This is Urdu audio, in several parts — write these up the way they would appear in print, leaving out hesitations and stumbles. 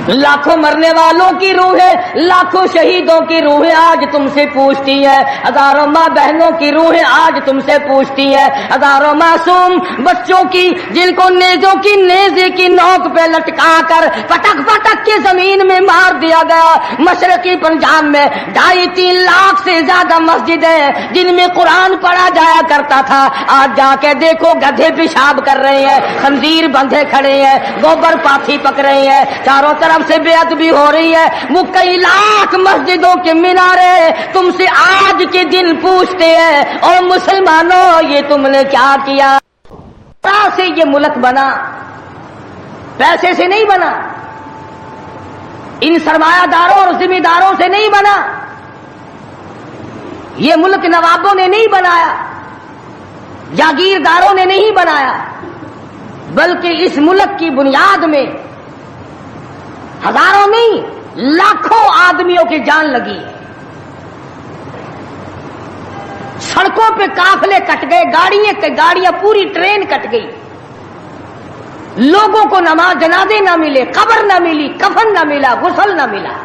لاکھوں مرنے والوں کی روحیں، لاکھوں شہیدوں کی روحیں آج تم سے پوچھتی ہیں، ہزاروں ماں بہنوں کی روحیں آج تم سے پوچھتی ہیں، ہزاروں معصوم بچوں کی جن کو نیزے کی نوک پہ لٹکا کر پٹک پٹک کے زمین میں مار دیا گیا۔ مشرقی پنجاب میں 2.5-3 لاکھ سے زیادہ مسجدیں جن میں قرآن پڑھا جایا کرتا تھا، آج جا کے دیکھو گدھے پیشاب کر رہے ہیں، خنزیر بندھے کھڑے ہیں، گوبر پاتھی پک رہے ہیں، چاروں طرف سے بے ادبی ہو رہی ہے۔ وہ کئی لاکھ مسجدوں کے مینارے تم سے آج کے دن پوچھتے ہیں، اور مسلمانوں یہ تم نے کیا کیا؟ سے یہ ملک بنا، پیسے سے نہیں بنا، ان سرمایہ داروں اور ذمہ داروں سے نہیں بنا، یہ ملک نوابوں نے نہیں بنایا، جاگیرداروں نے نہیں بنایا، بلکہ اس ملک کی بنیاد میں ہزاروں نہیں لاکھوں آدمیوں کی جان لگی ہے۔ سڑکوں پہ قافلے کٹ گئے، گاڑیاں پوری ٹرین کٹ گئی، لوگوں کو نماز جنازے نہ ملے، قبر نہ ملی، کفن نہ ملا، غسل نہ ملا،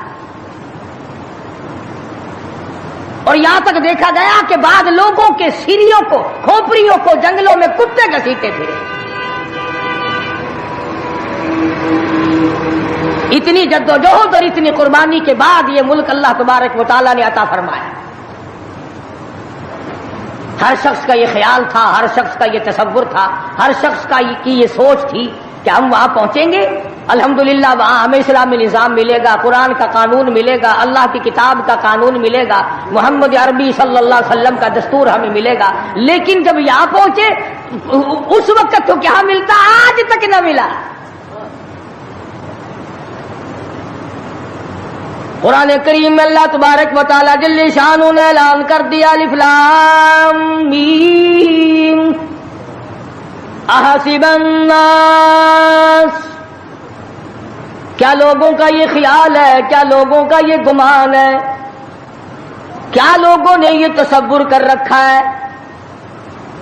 اور یہاں تک دیکھا گیا کہ بعض لوگوں کے سیریوں کو، کھوپڑیوں کو جنگلوں میں کتے گھسیٹے پھرے۔ اتنی جدوجہد اور اتنی قربانی کے بعد یہ ملک اللہ تبارک و تعالیٰ نے عطا فرمایا۔ ہر شخص کا یہ خیال تھا، ہر شخص کا یہ تصور تھا، ہر شخص کی یہ سوچ تھی کہ ہم وہاں پہنچیں گے، الحمدللہ وہاں ہمیں اسلامی نظام ملے گا، قرآن کا قانون ملے گا، اللہ کی کتاب کا قانون ملے گا، محمد عربی صلی اللہ علیہ وسلم کا دستور ہمیں ملے گا۔ لیکن جب یہاں پہنچے اس وقت تو کیا ملتا، آج تک نہ ملا۔ قرآن کریم میں اللہ تبارک و تعالیٰ جل شانہ نے اعلان کر دیا، الف لام میم احسب الناس، کیا لوگوں کا یہ خیال ہے، کیا لوگوں کا یہ گمان ہے، کیا لوگوں نے یہ تصور کر رکھا ہے،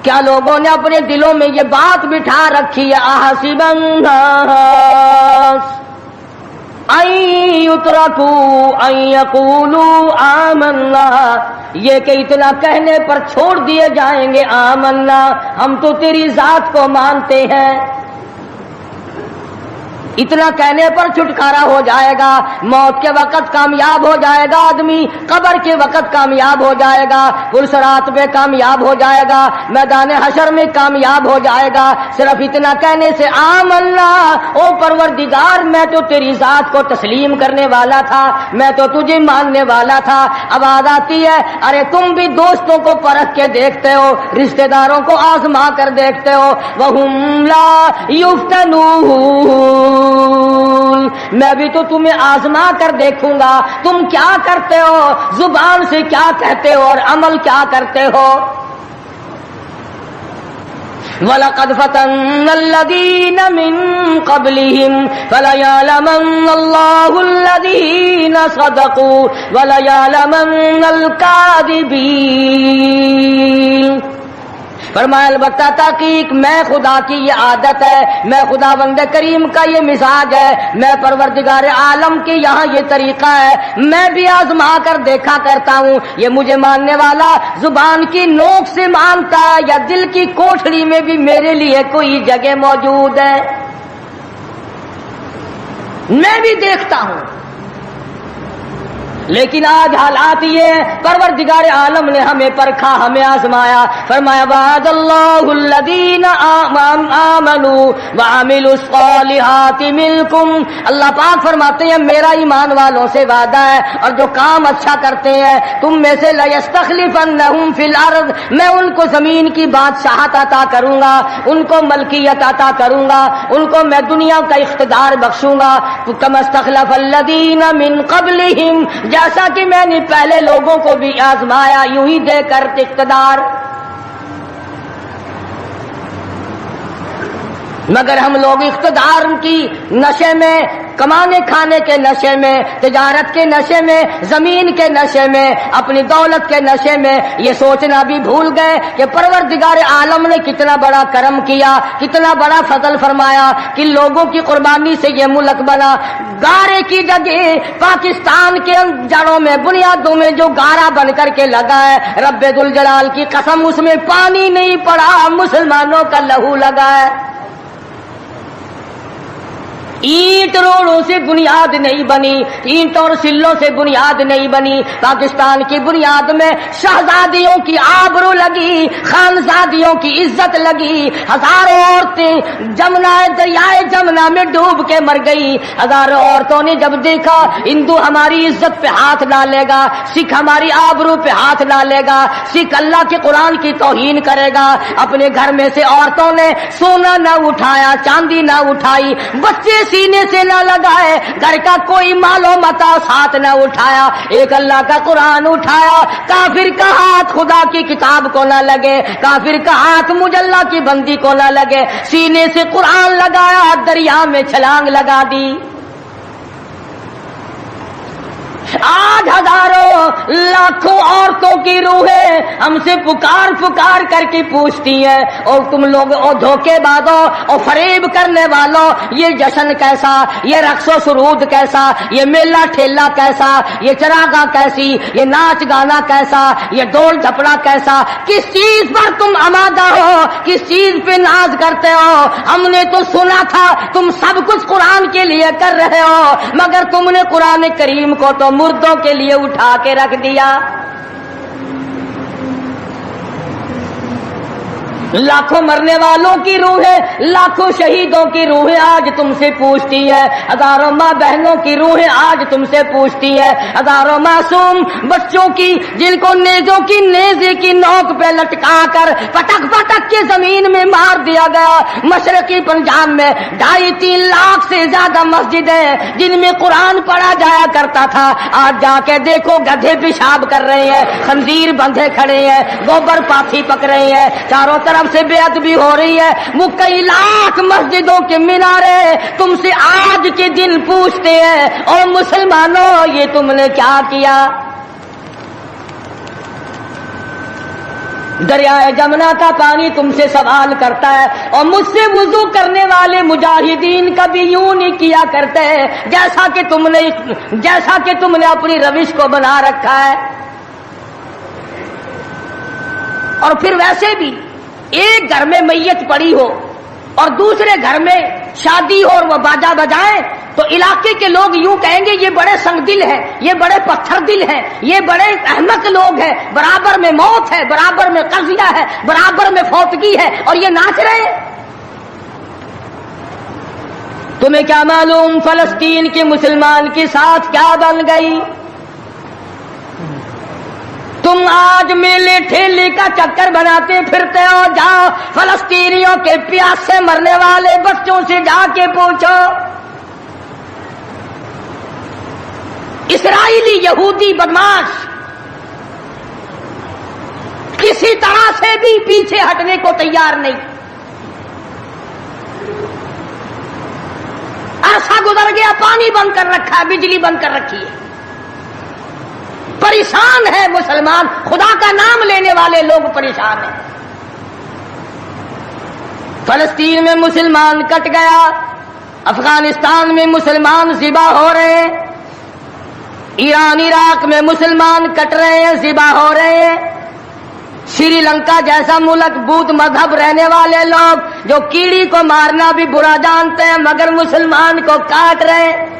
کیا لوگوں نے اپنے دلوں میں یہ بات بٹھا رکھی ہے، احسب الناس ان یترکوا ان یقولوا آمنا، یہ کہ اتنا کہنے پر چھوڑ دیے جائیں گے، آمنا ہم تو تیری ذات کو مانتے ہیں، اتنا کہنے پر چھٹکارا ہو جائے گا، موت کے وقت کامیاب ہو جائے گا آدمی، قبر کے وقت کامیاب ہو جائے گا، پلسرات میں کامیاب ہو جائے گا، میدان حشر میں کامیاب ہو جائے گا، صرف اتنا کہنے سے آمنا، او پروردگار میں تو تیری ذات کو تسلیم کرنے والا تھا، میں تو تجھے ماننے والا تھا۔ اب آواز آتی ہے، ارے تم بھی دوستوں کو پرکھ کے دیکھتے ہو، رشتہ داروں کو آزما کر دیکھتے ہو، وَهُمْ لَا يُفْتَنُونَ، میں بھی تو تمہیں آزما کر دیکھوں گا، تم کیا کرتے ہو، زبان سے کیا کہتے ہو اور عمل کیا کرتے ہو۔ وَلَقَدْ فَتَنَّا الَّذِينَ مِن قَبْلِهِمْ فَلَيَعْلَمَنَّ اللَّهُ الَّذِينَ صَدَقُوا وَلَيَعْلَمَنَّ الْكَاذِبِينَ۔ فرمایا البتہ تحقیق میں خدا کی یہ عادت ہے، میں خدا بند کریم کا یہ مزاج ہے، میں پروردگار عالم کی یہاں یہ طریقہ ہے، میں بھی آزما کر دیکھا کرتا ہوں، یہ مجھے ماننے والا زبان کی نوک سے مانتا ہے یا دل کی کوٹھڑی میں بھی میرے لیے کوئی جگہ موجود ہے، میں بھی دیکھتا ہوں۔ لیکن آج حالات یہ ہیں، پروردگار عالم نے ہمیں پرکھا، ہمیں آزمایا، فرمایا وعد اللہ الذین آمنوا وعملوا الصالحات منکم، اللہ پاک فرماتے ہیں میرا ایمان والوں سے وعدہ ہے اور جو کام اچھا کرتے ہیں تم میں سے، لیستخلفنہم فی الارض، میں ان کو زمین کی بادشاہت عطا کروں گا، ان کو ملکیت عطا کروں گا، ان کو میں دنیا کا اقتدار بخشوں گا، کما استخلف الذین من قبلہم، جیسا کہ میں نے پہلے لوگوں کو بھی آزمایا، یوں ہی دے کر اقتدار۔ مگر ہم لوگ اقتدار کی نشے میں، کمانے کھانے کے نشے میں، تجارت کے نشے میں، زمین کے نشے میں، اپنی دولت کے نشے میں یہ سوچنا بھی بھول گئے کہ پروردگار عالم نے کتنا بڑا کرم کیا، کتنا بڑا فضل فرمایا کہ لوگوں کی قربانی سے یہ ملک بنا۔ گارے کی جگہ پاکستان کے جڑوں میں، بنیادوں میں جو گارا بن کر کے لگا ہے، رب ذوالجلال کی قسم اس میں پانی نہیں پڑا، مسلمانوں کا لہو لگا ہے۔ اینٹ روڑوں سے بنیاد نہیں بنی، اینٹ اور سلوں سے بنیاد نہیں بنی، پاکستان کی بنیاد میں شہزادیوں کی آبرو لگی، خانزادیوں کی عزت لگی، ہزاروں عورتیں دریائے جمنا میں ڈوب کے مر گئی۔ ہزاروں عورتوں نے جب دیکھا ہندو ہماری عزت پہ ہاتھ ڈالے گا، سکھ ہماری آبرو پہ ہاتھ ڈالے گا، سکھ اللہ کے قرآن کی توہین کرے گا، اپنے گھر میں سے عورتوں نے سونا نہ اٹھایا، چاندی نہ اٹھائی، بچے سینے سے نہ لگائے، گھر کا کوئی مال و متاع ساتھ نہ اٹھایا، ایک اللہ کا قرآن اٹھایا۔ کافر کا ہاتھ خدا کی کتاب کو نہ لگے، کافر کا ہاتھ مجلہ کی بندی کو نہ لگے، سینے سے قرآن لگایا، دریا میں چھلانگ لگا دی۔ آج ہزاروں لاکھوں عورتوں کی روحیں ہم سے پکار پکار کر کے پوچھتی ہیں، اور تم لوگ اور دھوکے بازوں اور فریب کرنے والوں، یہ جشن کیسا، یہ رقص و سرود کیسا، یہ میلہ ٹھیلا کیسا، یہ چراغاں کیسی، یہ ناچ گانا کیسا، یہ ڈول ڈھپڑا کیسا، کس چیز پر تم آمادہ ہو، کس چیز پہ ناز کرتے ہو؟ ہم نے تو سنا تھا تم سب کچھ قرآن کے لیے کر رہے ہو، مگر تم نے قرآن کریم کو تو مردوں کے لیے اٹھا کے رکھ دیا۔ لاکھوں مرنے والوں کی روحیں، لاکھوں شہیدوں کی روحیں آج تم سے پوچھتی ہے، ہزاروں ماں بہنوں کی روحیں آج تم سے پوچھتی ہے، ہزاروں معصوم بچوں کی جن کو نیزے کی نوک پہ لٹکا کر پٹک پٹک کے زمین میں مار دیا گیا۔ مشرقی پنجاب میں 2.5-3 لاکھ سے زیادہ مسجدیں جن میں قرآن پڑھا جایا کرتا تھا، آج جا کے دیکھو گدھے پیشاب کر رہے ہیں، خنزیر بندھے کھڑے ہیں، گوبر پاٹھی پک رہے ہیں، چاروں طرف سے بے ادبی ہو رہی ہے۔ وہ کئی لاکھ مسجدوں کے مینارے تم سے آج کے دن پوچھتے ہیں، اور مسلمانوں یہ تم نے کیا کیا؟ دریائے جمنا کا پانی تم سے سوال کرتا ہے، اور مجھ سے وضو کرنے والے مجاہدین کبھی یوں نہیں کیا کرتے جیسا کہ تم نے اپنی روش کو بنا رکھا ہے۔ اور پھر ویسے بھی ایک گھر میں میت پڑی ہو اور دوسرے گھر میں شادی ہو اور وہ باجا بجائیں تو علاقے کے لوگ یوں کہیں گے یہ بڑے سنگ دل ہیں، یہ بڑے پتھر دل ہیں، یہ بڑے احمق لوگ ہیں، برابر میں موت ہے، برابر میں قضیہ ہے، برابر میں فوتگی ہے، اور یہ ناچ رہے ہیں۔ تمہیں کیا معلوم فلسطین کے مسلمان کے ساتھ کیا بن گئی؟ تم آج میلے ٹھیلے کا چکر بناتے پھرتے ہو، جاؤ فلسطینیوں کے پیاس سے مرنے والے بچوں سے جا کے پوچھو، اسرائیلی یہودی بدماش کسی طرح سے بھی پیچھے ہٹنے کو تیار نہیں۔ عرصہ گزر گیا، پانی بند کر رکھا ہے، بجلی بند کر رکھی ہے، پریشان ہے مسلمان، خدا کا نام لینے والے لوگ پریشان ہیں۔ فلسطین میں مسلمان کٹ گیا، افغانستان میں مسلمان ذبح ہو رہے ہیں، ایران عراق میں مسلمان کٹ رہے ہیں، ذبح ہو رہے ہیں، سری لنکا جیسا ملک بدھ مذہب رہنے والے لوگ جو کیڑی کو مارنا بھی برا جانتے ہیں مگر مسلمان کو کاٹ رہے ہیں۔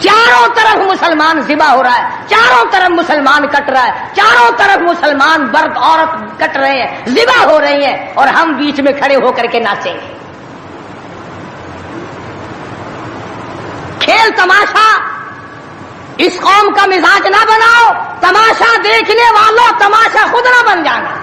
چاروں طرف مسلمان ذبح ہو رہا ہے، چاروں طرف مسلمان کٹ رہا ہے، چاروں طرف مسلمان مرد عورت کٹ رہے ہیں، ذبح ہو رہی ہیں، اور ہم بیچ میں کھڑے ہو کر کے ناچیں گے۔ کھیل تماشا اس قوم کا مزاج نہ بناؤ، تماشا دیکھنے والوں تماشا خود نہ بن جانا۔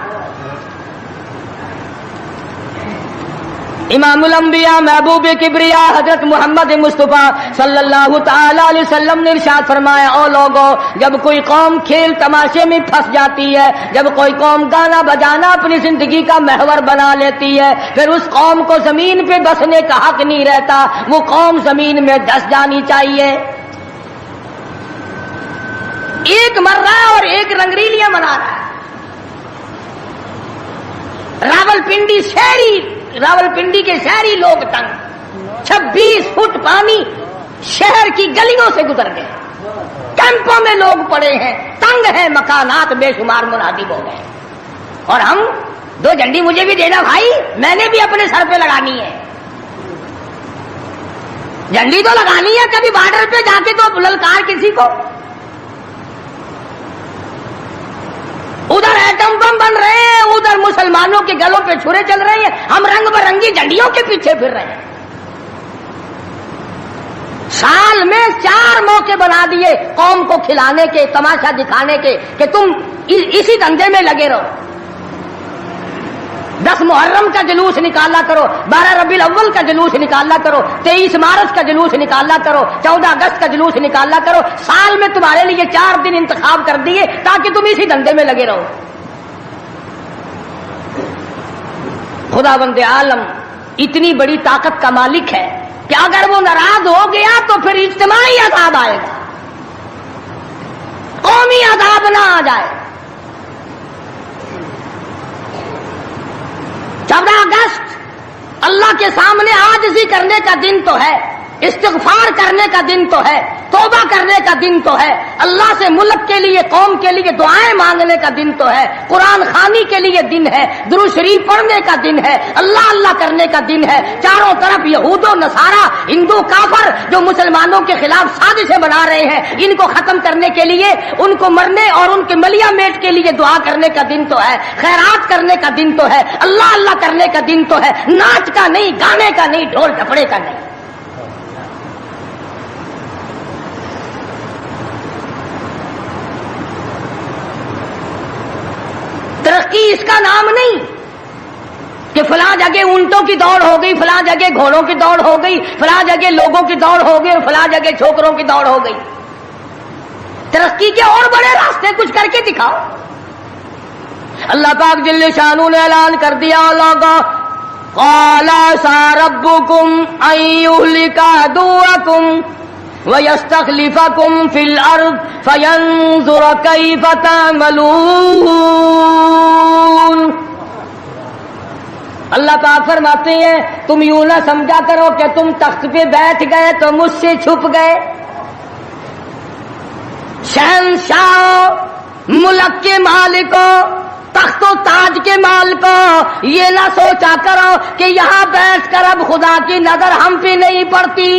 امام الانبیاء محبوب کبریا حضرت محمد مصطفیٰ صلی اللہ تعالی علیہ وسلم نے ارشاد فرمایا، او لوگوں، جب کوئی قوم کھیل تماشے میں پھنس جاتی ہے، جب کوئی قوم گانا بجانا اپنی زندگی کا محور بنا لیتی ہے، پھر اس قوم کو زمین پہ بسنے کا حق نہیں رہتا، وہ قوم زمین میں دس جانی چاہیے۔ ایک مر رہا ہے اور ایک رنگریلیاں منا رہا ہے۔ راولپنڈی کے شہری لوگ تنگ، 26 فٹ پانی شہر کی گلیوں سے گزر گئے، کیمپوں میں لوگ پڑے ہیں، تنگ ہیں، مکانات بے شمار منہدم ہو گئے، اور ہم 2 جھنڈی مجھے بھی دینا بھائی، میں نے بھی اپنے سر پہ لگانی ہے، جھنڈی تو لگانی ہے، کبھی بارڈر پہ جا کے تو للکار کسی کو۔ ادھر ایٹم بم بن رہے ہیں، ادھر مسلمانوں کے گلوں پہ چھرے چل رہے ہیں، ہم رنگ برنگی جھنڈیوں کے پیچھے پھر رہے ہیں۔ سال میں 4 موقع بنا دیے قوم کو کھلانے کے، تماشا دکھانے کے، کہ تم اسی دھندے میں لگے رہو۔ 10 محرم کا جلوس نکالا کرو، 12 ربیع الاول کا جلوس نکالا کرو، 23 مارچ کا جلوس نکالا کرو، 14 اگست کا جلوس نکالا کرو، سال میں تمہارے لیے 4 دن انتخاب کر دیے تاکہ تم اسی دھندے میں لگے رہو۔ خدا بند عالم اتنی بڑی طاقت کا مالک ہے کہ اگر وہ ناراض ہو گیا تو پھر اجتماعی عذاب آئے گا، قومی عذاب نہ آ جائے۔ 14 اگست اللہ کے سامنے عاجزی کرنے کا دن تو ہے، استغفار کرنے کا دن تو ہے، توبہ کرنے کا دن تو ہے، اللہ سے ملک کے لیے، قوم کے لیے دعائیں مانگنے کا دن تو ہے، قرآن خوانی کے لیے دن ہے، درود شریف پڑھنے کا دن ہے، اللہ اللہ کرنے کا دن ہے۔ چاروں طرف یہود و نصارہ، ہندو کافر جو مسلمانوں کے خلاف سازشیں بنا رہے ہیں، ان کو ختم کرنے کے لیے، ان کو مرنے اور ان کے ملیا میٹ کے لیے دعا کرنے کا دن تو ہے، خیرات کرنے کا دن تو ہے، اللہ اللہ کرنے کا دن تو ہے، ناچ کا نہیں، گانے کا نہیں، ڈھول ڈھپڑے کا نہیں۔ ترقی اس کا نام نہیں کہ فلاں جگہ اونٹوں کی دوڑ ہو گئی، فلاں جگہ گھوڑوں کی دوڑ ہو گئی، فلاں جگہ لوگوں کی دوڑ ہو گئی، فلاں جگہ چھوکروں کی دوڑ ہو گئی۔ ترقی کے اور بڑے راستے کچھ کر کے دکھاؤ۔ اللہ پاک جل شانہ نے اعلان کر دیا، لوگوں قال ساربکم ان یہلک عدوکم وَيَسْتَخْلِفَكُمْ فِي الْأَرْضِ فَيَنْظُرَ كَيْفَ تَعْمَلُونَ۔ اللہ پاک فرماتے ہیں تم یوں نہ سمجھا کرو کہ تم تخت پہ بیٹھ گئے تو مجھ سے چھپ گئے۔ شہنشاہ، ملک کے مالکوں، تخت و تاج کے مالکوں، یہ نہ سوچا کرو کہ یہاں بیٹھ کر اب خدا کی نظر ہم پہ نہیں پڑتی۔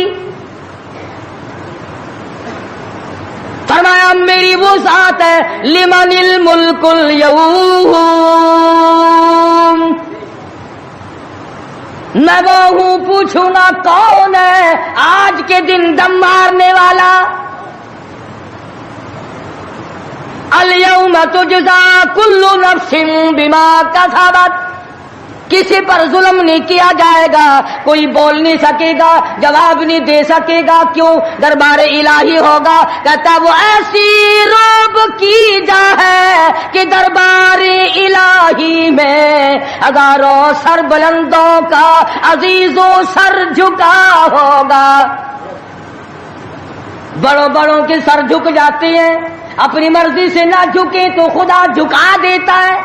فرمایا میری وہ ذات ہے لمن الملک اليوم، میں وہ ہوں، پوچھوں نا کون ہے آج کے دن دم مارنے والا۔ اليوم تجزا کل نفس بما کسبت، کسی پر ظلم نہیں کیا جائے گا، کوئی بول نہیں سکے گا، جواب نہیں دے سکے گا، کیوں؟ دربار الہی ہوگا۔ کہتا وہ ایسی روب کی جا ہے کہ دربار الہی میں ہزاروں سر بلندوں کا عزیزوں سر جھکا ہوگا۔ بڑوں بڑوں کے سر جھک جاتے ہیں، اپنی مرضی سے نہ جھکے تو خدا جھکا دیتا ہے۔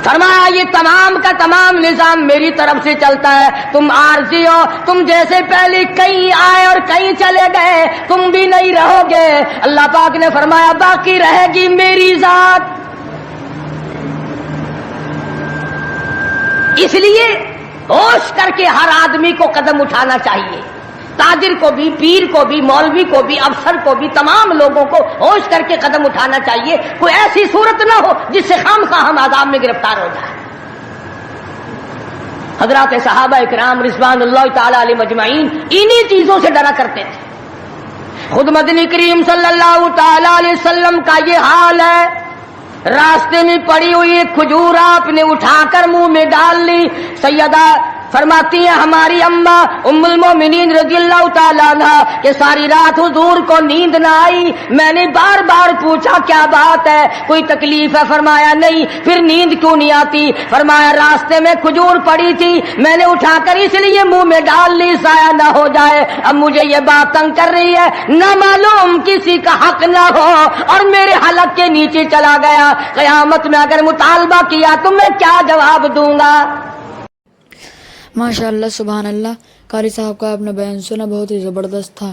فرمایا یہ تمام کا تمام نظام میری طرف سے چلتا ہے، تم عارضی ہو، تم جیسے پہلے کہیں آئے اور کہیں چلے گئے، تم بھی نہیں رہو گے۔ اللہ پاک نے فرمایا باقی رہے گی میری ذات۔ اس لیے ہوش کر کے ہر آدمی کو قدم اٹھانا چاہیے، تاجر کو بھی، پیر کو بھی، مولوی کو بھی، افسر کو بھی، تمام لوگوں کو ہوش کر کے قدم اٹھانا چاہیے۔ کوئی ایسی صورت نہ ہو جس سے خامخواہ ہم عذاب میں گرفتار ہو جائیں۔ حضرات صحابہ اکرام رضوان اللہ تعالی علیہ مجمعین انہی چیزوں سے ڈرا کرتے تھے۔ خود مدنی کریم صلی اللہ تعالی علیہ وسلم کا یہ حال ہے، راستے میں پڑی ہوئی ایک کھجور آپ نے اٹھا کر منہ میں ڈال لی. سیدہ فرماتی ہیں ہماری اماں ام المومنین رضی اللہ تعالیٰ عنہ کہ ساری رات حضور کو نیند نہ آئی. میں نے بار بار پوچھا کیا بات ہے, کوئی تکلیف ہے؟ فرمایا نہیں. پھر نیند کیوں نہیں آتی؟ فرمایا راستے میں کھجور پڑی تھی, میں نے اٹھا کر اس لیے منہ میں ڈال لی ضائع نہ ہو جائے. اب مجھے یہ بات تنگ کر رہی ہے, نہ معلوم کسی کا حق نہ ہو اور میرے حلق کے نیچے چلا گیا. قیامت میں اگر مطالبہ کیا تو میں کیا جواب دوں گا؟ ماشاء اللہ سبحان اللہ. قاری صاحب کا اپنا بیان سنا, بہت ہی زبردست تھا.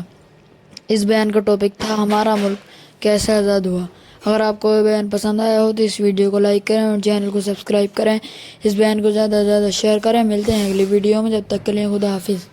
اس بیان کا ٹاپک تھا ہمارا ملک کیسے آزاد ہوا. اگر آپ کو یہ بیان پسند آیا ہو تو اس ویڈیو کو لائک کریں اور چینل کو سبسکرائب کریں. اس بیان کو زیادہ سے زیادہ شیئر کریں. ملتے ہیں اگلی ویڈیو میں, جب تک کے لیے خدا حافظ.